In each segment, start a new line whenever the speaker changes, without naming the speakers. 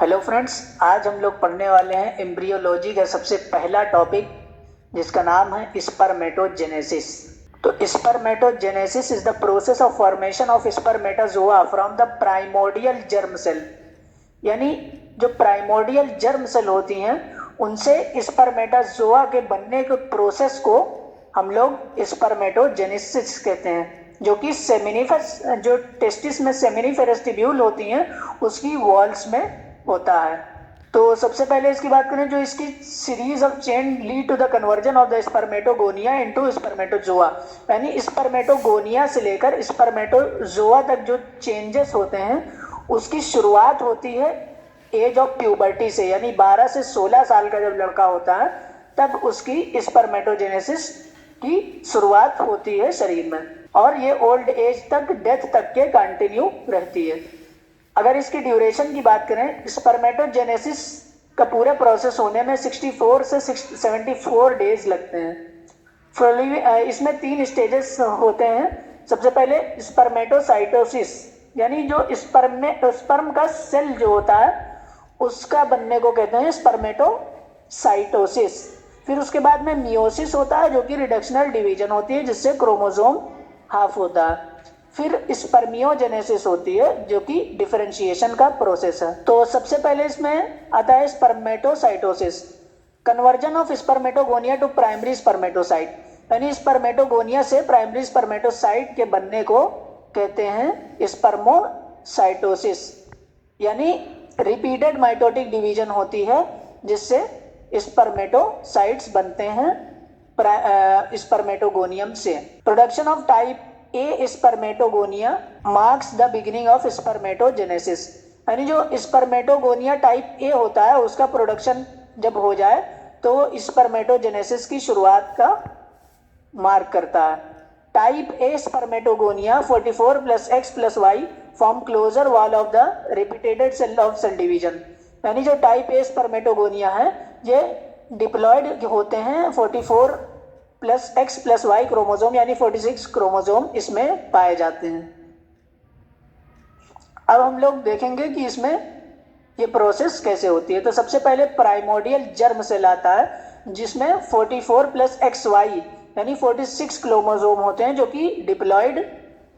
Hello friends, आज हम लोग पढ़ने वाले हैं एम्ब्रियोलॉजी का सबसे पहला टॉपिक जिसका नाम है स्पर्मेटोजेनेसिस। तो spermatogenesis is the process of formation of spermatozoa from the primordial germ cell. यानी जो प्राइमोर्डियल जर्म सेल होती हैं उनसे स्पर्मेटोजोआ के बनने के प्रोसेस को हम लोग स्पर्मेटोजेनेसिस कहते हैं, जो कि सेमिनिफरस जो टेस्टिस में सेमिनिफेरस ट्यूब्यूल होती हैं उसकी वॉल्स में होता है। तो सबसे पहले इसकी बात करें, जो इसकी series of chain lead to the conversion of the spermatogonia into spermatozoa. यानी स्पर्मेटोगोनिया से लेकर स्पर्मेटोजोआ तक जो चेंजेस होते हैं उसकी शुरुआत होती है एज ऑफ प्यूबर्टी से। यानी 12 से 16 साल का जब लड़का होता है तब उसकी स्पर्मेटोजेनेसिस की शुरुआत होती है शरीर में, और ये ओल्ड एज तक, डेथ तक के कंटिन्यू रहती है। अगर इसकी ड्यूरेशन की बात करें, स्पर्मेटोजेनेसिस का पूरे प्रोसेस होने में 64 से 74 डेज लगते हैं। इसमें 3 स्टेजेस होते हैं। सबसे पहले स्पर्मेटोसाइटोसिस, यानी जो स्पर्म का सेल जो होता है उसका बनने को कहते हैं स्पर्मेटोसाइटोसिस। फिर उसके बाद में मियोसिस होता है, जो कि रिडक्शनल डिवीजन होती है जिससे क्रोमोसोम हाफ होता है। फिर स्पर्मियोजेनेसिस होती है जो कि डिफरेंशिएशन का प्रोसेस है। तो सबसे पहले इसमें आता है spermatocytosis, conversion of spermatogonia to primary spermatocyte. यानी स्पर्मेटोगोनिया से प्राइमरी स्पर्मेटोसाइट के बनने को कहते हैं स्पर्मोसाइटोसिस। यानी रिपीटेड माइटोटिक डिवीजन होती है जिससे स्पर्मेटोसाइट्स बनते हैं स्पर्मेटोगोनियम से। Production of type A spermatogonia marks the beginning of spermatogenesis. यानी जो स्पर्मेटोगोनिया टाइप ए होता है उसका प्रोडक्शन जब हो जाए तो स्पर्मेटोजेनेसिस की शुरुआत का मार्क करता है। Type A spermatogonia 44 plus X plus Y form closer wall of the repeated cell of cell division. यानी जो टाइप ए स्पर्मेटोगोनिया है ये डिप्लॉयड होते हैं 44 plus X plus Y chromosome, यानी 46 क्रोमोजोम इसमें पाए जाते हैं। अब हम लोग देखेंगे कि इसमें ये प्रोसेस कैसे होती है। तो सबसे पहले प्राइमोर्डियल जर्म सेल आता है जिसमें 44 प्लस एक्स वाई यानी 46 क्रोमोजोम होते हैं जो कि डिप्लॉयड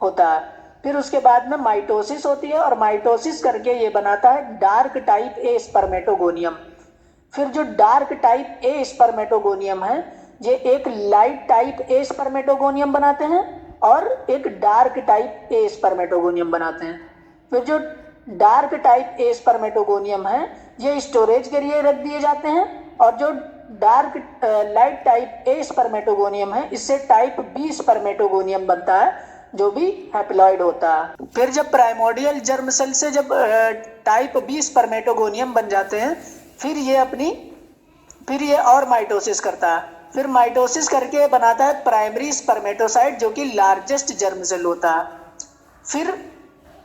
होता है। फिर उसके बाद में माइटोसिस होती है और माइटोसिस करके ये बनाता है डार्क टाइप ए स्पर्मेटोगोनियम। फिर जो डार्क टाइप ए स्पर्मेटोगोनियम है ये एक लाइट टाइप ए स्पर्मेटोगोनियम बनाते हैं और एक डार्क टाइप ए स्पर्मेटोगोनियम बनाते हैं। फिर जो डार्क टाइप ए स्पर्मेटोगोनियम है ये स्टोरेज के लिए रख दिए जाते हैं, और जो dark light type A spermatogonium है इससे टाइप बी स्पर्मेटोगोनियम बनता है जो भी हैप्लॉइड होता है। फिर जब प्राइमोर्डियल जर्म सेल से जब टाइप बी स्पर्मेटोगोनियम बन जाते हैं फिर ये और माइटोसिस करता है। फिर माइटोसिस करके बनाता है प्राइमरी स्पर्मेटोसाइट जो कि लार्जेस्ट जर्म सेल होता है। फिर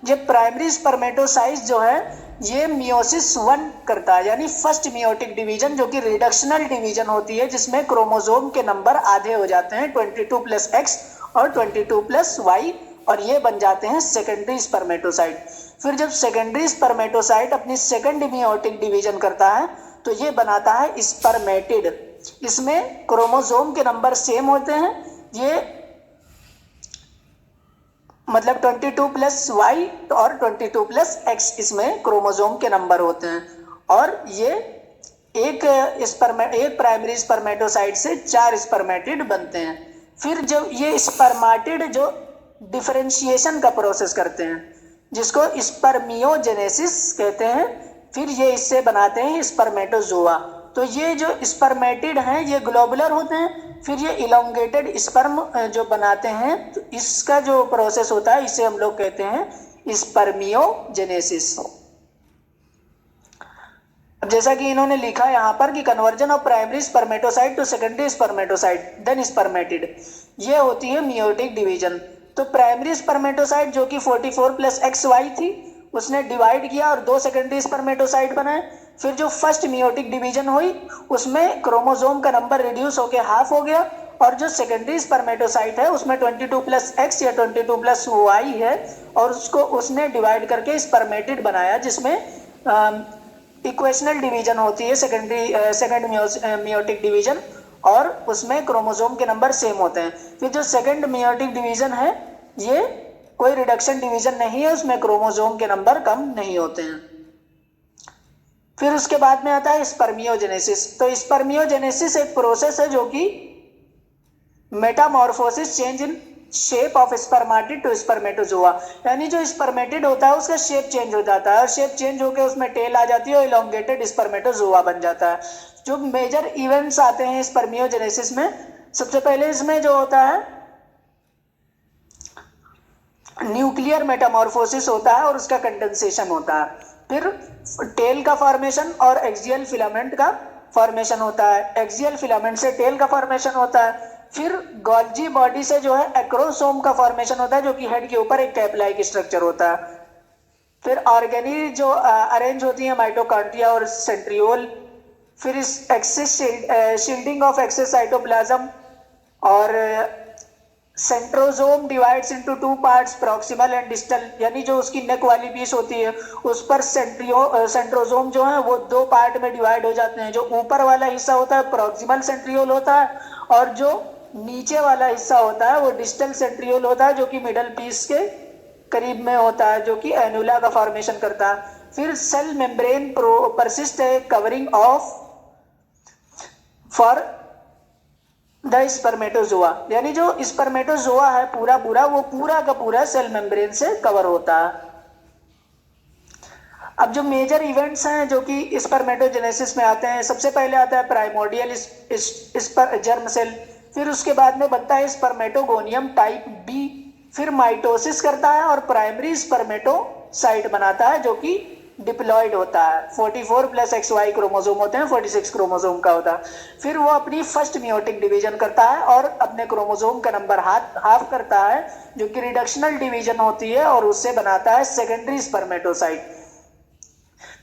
ये प्राइमरी स्पर्मेटोसाइट जो है ये मियोसिस 1 करता है, यानी फर्स्ट मियोटिक डिवीजन जो कि रिडक्शनल डिवीजन होती है जिसमें क्रोमोसोम के नंबर आधे हो जाते हैं 22 प्लस एक्स और 22 प्लस वाई, और ये बन जाते हैं सेकेंडरी स्पर्मेटोसाइट। फिर जब सेकेंडरी स्पर्मेटोसाइट अपनी सेकेंड मियोटिक डिवीजन करता है तो ये बनाता है स्पर्मेटिड। इसमें क्रोमोसोम के नंबर सेम होते हैं, ये मतलब 22 प्लस वाई और 22 प्लस एक्स इसमें क्रोमोसोम के नंबर होते हैं, और ये एक प्राइमरी स्पर्मेटोसाइट से 4 स्पर्मेटिड बनते हैं। फिर जब ये स्पर्मेटिड जो डिफरेंशिएशन का प्रोसेस करते हैं जिसको स्पर्मियोजेनेसिस कहते हैं, फिर ये इससे बनाते हैं स्पर्मेटोजोआ। तो ये जो स्पर्मेटिड हैं ये ग्लोबुलर होते हैं। फिर ये इलोंगेटेड स्पर्म जो बनाते हैं, तो इसका जो प्रोसेस होता है इसे हम लोग कहते हैं स्पर्मियोजेनेसिस। अब जैसा कि इन्होंने लिखा यहाँ पर कि conversion of primary spermatocyte to secondary spermatocyte then spermatid, ये होती है मियोटिक डिवीजन। तो प्राइमरी स्पर्मेटोसाइट जो कि 44 प्लस एक्स वाई थी उसने डिवाइड किया और 2 सेकेंडरी स्पर्मेटोसाइट बनाए। फिर जो फर्स्ट मियोटिक डिवीजन हुई उसमें क्रोमोसोम का नंबर रिड्यूस होकर हाफ हो गया, और जो सेकेंडरी स्पर्मेटोसाइट है उसमें 22 प्लस एक्स या 22 प्लस वाई है, और उसको उसने डिवाइड करके स्पर्मेटिड बनाया जिसमें इक्वेशनल डिवीजन होती है, सेकेंड मियोटिक डिवीजन, और उसमें क्रोमोसोम के नंबर सेम होते हैं। फिर जो सेकेंड मियोटिक डिवीजन है ये कोई रिडक्शन डिवीजन नहीं है, उसमें क्रोमोसोम के नंबर कम नहीं होते हैं। फिर उसके बाद में आता है स्पर्मियोजेनेसिस। तो स्पर्मियोजेनेसिस एक प्रोसेस है जो कि metamorphosis change in shape of spermatid to spermatozoa, यानी जो स्पर्मेटिड होता है उसका शेप चेंज हो जाता है और शेप चेंज होकर उसमें टेल आ जाती है और इलोंगेटेड स्पर्मेटोजोआ बन जाता है। जो मेजर इवेंट्स आते हैं स्पर्मियोजेनेसिस में, सबसे पहले इसमें जो होता है न्यूक्लियर मेटामॉर्फोसिस होता है और उसका कंडेंसेशन होता है। फिर टेल का फॉर्मेशन और एक्सियल फिलामेंट का फॉर्मेशन होता है, एक्सियल फिलामेंट से टेल का फॉर्मेशन होता है। फिर गोल्जी बॉडी से जो है एक्रोसोम का फॉर्मेशन होता है जो कि हेड के ऊपर एक कैप लाइक स्ट्रक्चर होता है। फिर ऑर्गेनी जो अरेंज होती है माइटोकॉन्ड्रिया और सेंट्रियोल। फिर इस excess shielding of excess cytoplasm, और centrosome divides into two parts, proximal and distal, यानी जो उसकी नेक वाली पीस होती है उस पर सेंट्रोजोम जो है वो दो पार्ट में डिवाइड हो जाते हैं। जो ऊपर वाला हिस्सा होता है प्रॉक्सिमल सेंट्रियोल होता है और जो नीचे वाला हिस्सा होता है वो डिस्टल सेंट्रियोल होता है जो कि मिडल पीस के करीब में होता है, जो कि एनुला का फॉर्मेशन करता है। फिर सेल मेम्ब्रेन परसिस्ट है covering of for the spermatozoa, यानी जो स्पर्मेटोजोआ है पूरा वो पूरा का पूरा सेल मेम्ब्रेन से कवर होता है। अब जो मेजर इवेंट्स हैं जो कि स्पर्मेटोजेनेसिस में आते हैं, सबसे पहले आता है प्राइमोर्डियल जर्म सेल, फिर उसके बाद में बनता है स्पर्मेटोगोनियम टाइप बी, फिर माइटोसिस करता है और प्राइमरी स्पर्मेटोसाइट बनाता है जो कि डिप्लॉयड होता है। 44 प्लस XY क्रोमोसोम होते हैं, 46 क्रोमोसोम का होता है। फिर वो अपनी फर्स्ट मियोटिक डिवीजन करता है और अपने क्रोमोसोम का नंबर हाफ करता है जो कि रिडक्शनल डिवीजन होती है और उससे बनाता है सेकेंडरी स्पर्मेटोसाइट।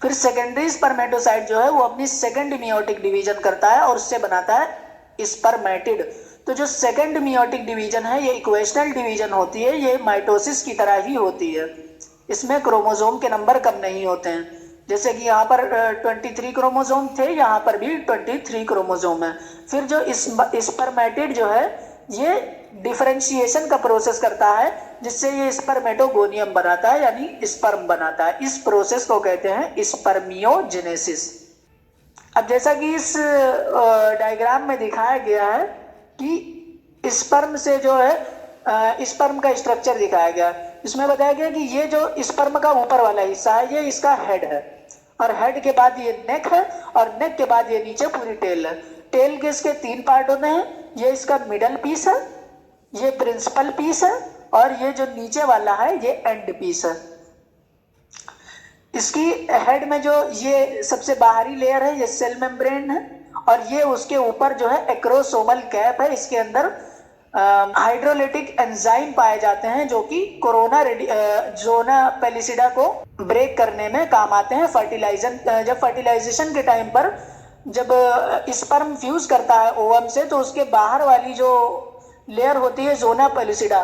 फिर सेकेंडरी स्पर्मेटोसाइट जो है वो अपनी सेकेंड मियोटिक डिवीजन करता है और उससे बनाता है स्पर्मेटिड। तो जो सेकेंड मियोटिक डिवीजन है ये इक्वेशनल डिवीजन होती है, ये माइटोसिस की तरह ही होती है। इसमें क्रोमोसोम के नंबर कम नहीं होते हैं, जैसे कि यहाँ पर 23 क्रोमोसोम थे, यहाँ पर भी 23 क्रोमोसोम है। फिर जो स्पर्मेटिड जो है ये डिफरेंशिएशन का प्रोसेस करता है जिससे ये स्पर्मेटोगोनियम बनाता है यानी स्पर्म बनाता है। इस प्रोसेस को कहते हैं स्पर्मियोजेनेसिस। अब जैसा कि इस डायग्राम में दिखाया गया है कि स्पर्म से जो है स्पर्म का स्ट्रक्चर दिखाया गया, इसमें बताया गया कि ये जो स्पर्म का ऊपर वाला हिस्सा है ये इसका हेड है और हेड के बाद ये नेक है और नेक के बाद ये नीचे पूरी टेल है। टेल के इसके 3 पार्ट होते हैं, ये इसका मिडल पीस है, ये प्रिंसिपल पीस है और ये जो नीचे वाला है ये एंड पीस है। इसकी हेड में जो ये सबसे बाहरी लेयर है ये सेल मेम्ब्रेन है और ये उसके ऊपर जो है एक्रोसोमल कैप है। इसके अंदर हाइड्रोलिटिक एंजाइम पाए जाते हैं जो कि जोना पेलिसिडा को ब्रेक करने में काम आते हैं। जब फर्टिलाइजेशन के टाइम पर जब स्पर्म फ्यूज करता है ओवम से तो उसके बाहर वाली जो लेयर होती है जोना पेलिसिडा,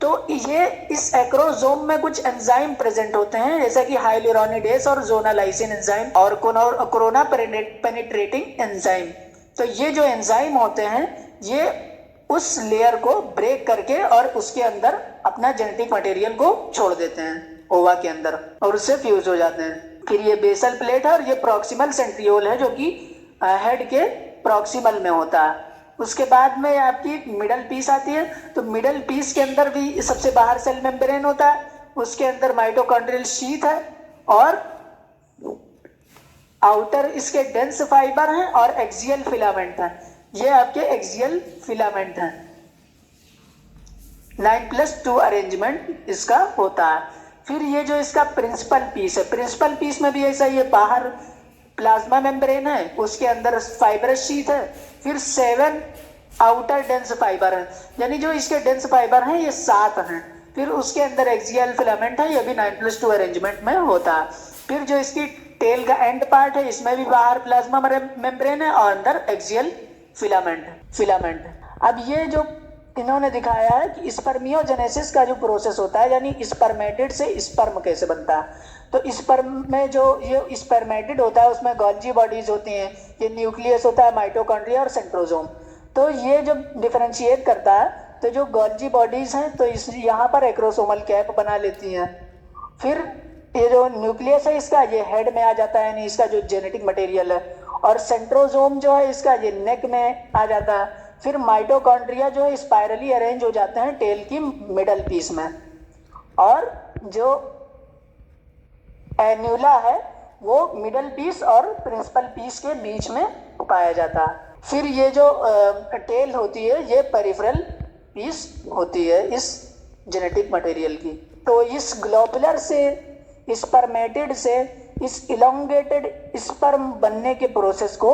तो ये इस एक्रोसोम में कुछ एंजाइम प्रेजेंट होते हैं जैसे कि हाइलुरोनिडेस और जोनालाइसिन एंजाइम और कोरोना पेनिट्रेटिंग एंजाइम। तो ये जो एंजाइम होते हैं ये उस लेयर को ब्रेक करके और उसके अंदर अपना जेनेटिक मटेरियल को छोड़ देते हैं ओवा के अंदर और उससे फ्यूज हो जाते हैं। फिर ये बेसल प्लेट है और ये प्रॉक्सिमल सेंट्रियोल है जो कि हेड के प्रॉक्सिमल में होता है। उसके बाद में आपकी मिडल पीस आती है, तो मिडल पीस के अंदर भी सबसे बाहर सेल मेम्ब्रेन होता है, उसके अंदर माइटोकॉन्ड्रियल शीथ है और आउटर इसके डेंस फाइबर हैं और एक्सियल फिलामेंट है। ये आपके एक्सियल फिलामेंट हैं। 9+2 अरेंजमेंट इसका होता है। फिर ये जो इसका प्रिंसिपल पीस है, प्रिंसिपल पीस में भी ऐसा ये बाहर प्लाज्मा मेम्ब्रेन है, उसके अंदर फाइबरस शीथ है, फिर 7 आउटर डेंस फाइबर है, यानी जो इसके डेंस फाइबर हैं ये 7 हैं। फिर उसके अंदर एक्सियल फिलामेंट है, ये भी 9+2 अरेंजमेंट में होता है। फिर जो इसकी टेल का एंड पार्ट है इसमें भी बाहर प्लाज्मा मेम्ब्रेन है और अंदर एक्सियल फिलामेंट। अब ये जो इन्होंने दिखाया है कि स्पर्मियोजेनेसिस का जो प्रोसेस होता है, यानी स्पर्मेटिड से स्पर्म कैसे बनता है। तो स्पर्म में जो ये स्पर्मेटिड होता है उसमें गोल्जी बॉडीज होती हैं, ये न्यूक्लियस होता है, माइटोकॉन्ड्रिया और सेंट्रोजोम। तो ये जो डिफरेंशिएट करता है, तो जो गोल्जी बॉडीज हैं तो इस यहाँ पर एक्रोसोमल कैप बना लेती हैं। फिर ये जो न्यूक्लियस है इसका, ये हेड में आ जाता है, यानी इसका जो जेनेटिक मटेरियल है। और सेंट्रोजोम जो है इसका, ये नेक में आ जाता है। फिर माइटोकॉन्ड्रिया जो है स्पाइरली अरेंज हो जाते हैं टेल की मिडल पीस में, और जो एन्यूला है वो मिडल पीस और प्रिंसिपल पीस के बीच में पाया जाता है। फिर ये जो टेल होती है ये पेरिफेरल पीस होती है इस जेनेटिक मटेरियल की। तो इस ग्लोबुलर से, स्पर्मेटिड से इस इलोंगेटेड स्पर्म बनने के प्रोसेस को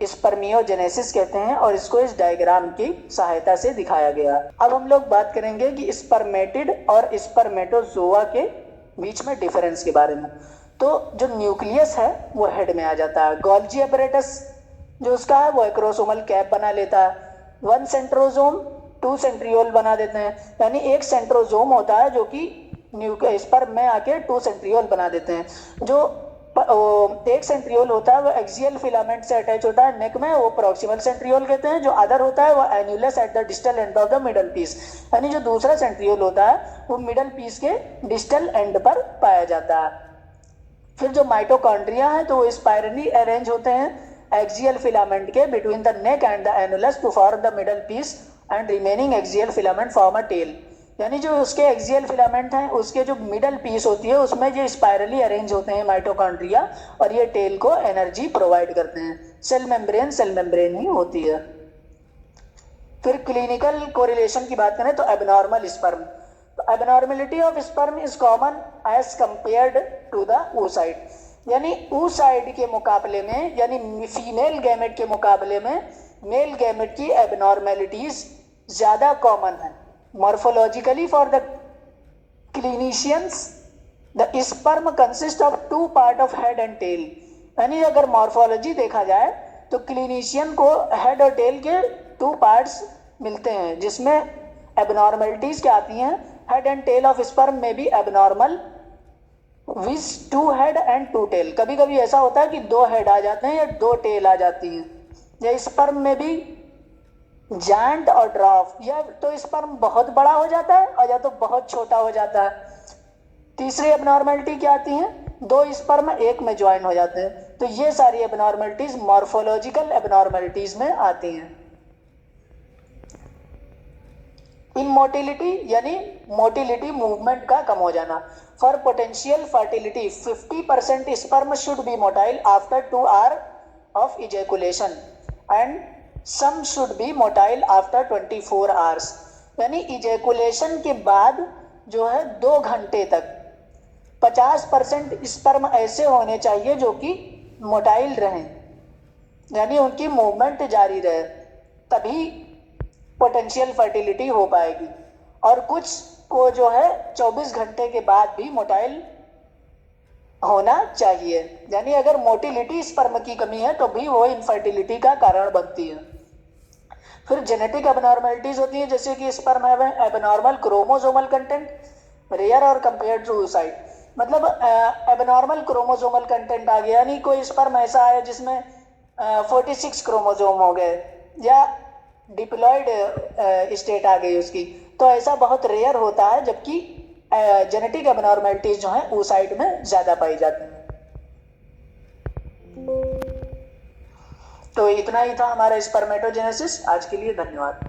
स्पर्मियोजेनेसिस कहते हैं, और इसको इस डायग्राम की सहायता से दिखाया गया। अब हम लोग बात करेंगे कि स्पर्मेटिड और स्पर्मेटोजोआ के बीच में डिफरेंस के बारे में। तो जो न्यूक्लियस है वो हेड में आ जाता है, गोल्जी अपैरेटस जो उसका है वो एक्रोसोमल कैप बना लेता है, 1 सेंट्रोजोम 2 सेंट्रियोल बना देते हैं, यानी एक सेंट्रोजोम होता है जो कि स्पर्म में आके 2 सेंट्रियोल बना देते हैं। जो एक सेंट्रियोल होता है वो एक्सियल फिलामेंट से अटैच होता है नेक में, वो प्रॉक्सिमल सेंट्रियोल कहते हैं। जो अदर होता है वो annulus at the distal end of the middle piece, यानी जो दूसरा सेंट्रियोल होता है वो मिडल पीस के डिस्टल एंड पर पाया जाता है। फिर जो माइटोकॉन्ड्रिया है तो वो स्पाइरली अरेंज होते हैं एक्सियल फिलामेंट के between the neck and the annulus to form the middle piece and remaining axial filament form a tail, यानी जो उसके एक्सियल फिलामेंट हैं उसके जो मिडल पीस होती है उसमें ये स्पाइरली अरेंज होते हैं माइटोकॉन्ड्रिया, और ये टेल को एनर्जी प्रोवाइड करते हैं। सेल मेम्ब्रेन ही होती है। फिर क्लिनिकल कोरिलेशन की बात करें तो abnormal sperm, abnormality of sperm is common as compared to the oocyte, यानी oocyte के मुकाबले में, यानी फीमेल गैमेट के मुकाबले में मेल गैमेट की एबनॉर्मेलिटीज ज्यादा कॉमन है। Morphologically for the clinicians the sperm consist of 2 part of head and tail, यानी अगर मॉर्फोलॉजी देखा जाए तो क्लिनिशियन को हेड और टेल के 2 पार्ट्स मिलते हैं, जिसमें एबनॉर्मेलिटीज क्या आती हैं। Head and tail of sperm में भी abnormal with 2 head and 2 tail, कभी कभी ऐसा होता है कि 2 हेड आ जाते हैं या 2 टेल आ जाती हैं। या स्पर्म में भी जायंट और ड्वार्फ, या तो स्पर्म बहुत बड़ा हो जाता है और या तो बहुत छोटा हो जाता है। तीसरी एबनॉर्मेलिटी क्या आती है, 2 स्पर्म एक में ज्वाइन हो जाते हैं। तो ये सारी एबनॉर्मेलिटीज मॉर्फोलॉजिकल एबनॉर्मेलिटीज में आती हैं। इमोटिलिटी यानी मोटिलिटी, मूवमेंट का कम हो जाना। For potential fertility 50% sperm should be motile after 2 hour of ejaculation and some should be motile after 24 hours, यानी इजैकुलेशन के बाद जो है 2 घंटे तक 50% स्पर्म ऐसे होने चाहिए जो कि मोटाइल रहें, यानी उनकी मूवमेंट जारी रहे, तभी पोटेंशियल फर्टिलिटी हो पाएगी। और कुछ को जो है 24 घंटे के बाद भी मोटाइल होना चाहिए, यानी अगर मोटिलिटी स्पर्म की कमी है तो भी वो इनफर्टिलिटी का कारण बनती है। फिर जेनेटिक एबनॉर्मेलिटीज होती है, जैसे कि स्पर्म है एबनॉर्मल क्रोमोसोमल कंटेंट, रेयर और कंपेयर्ड टू oocyte, मतलब एबनॉर्मल क्रोमोसोमल कंटेंट आ गया, यानी कोई स्पर्म ऐसा है जिसमें 46 क्रोमोसोम हो गए या डिप्लॉयड स्टेट आ गई उसकी, तो ऐसा बहुत रेयर होता है, जबकि जेनेटिक एबनॉर्मेलिटीज जो है oocyte में ज्यादा पाई जाती हैं। तो इतना ही था हमारा स्पर्मेटोजेनेसिस। आज के लिए धन्यवाद।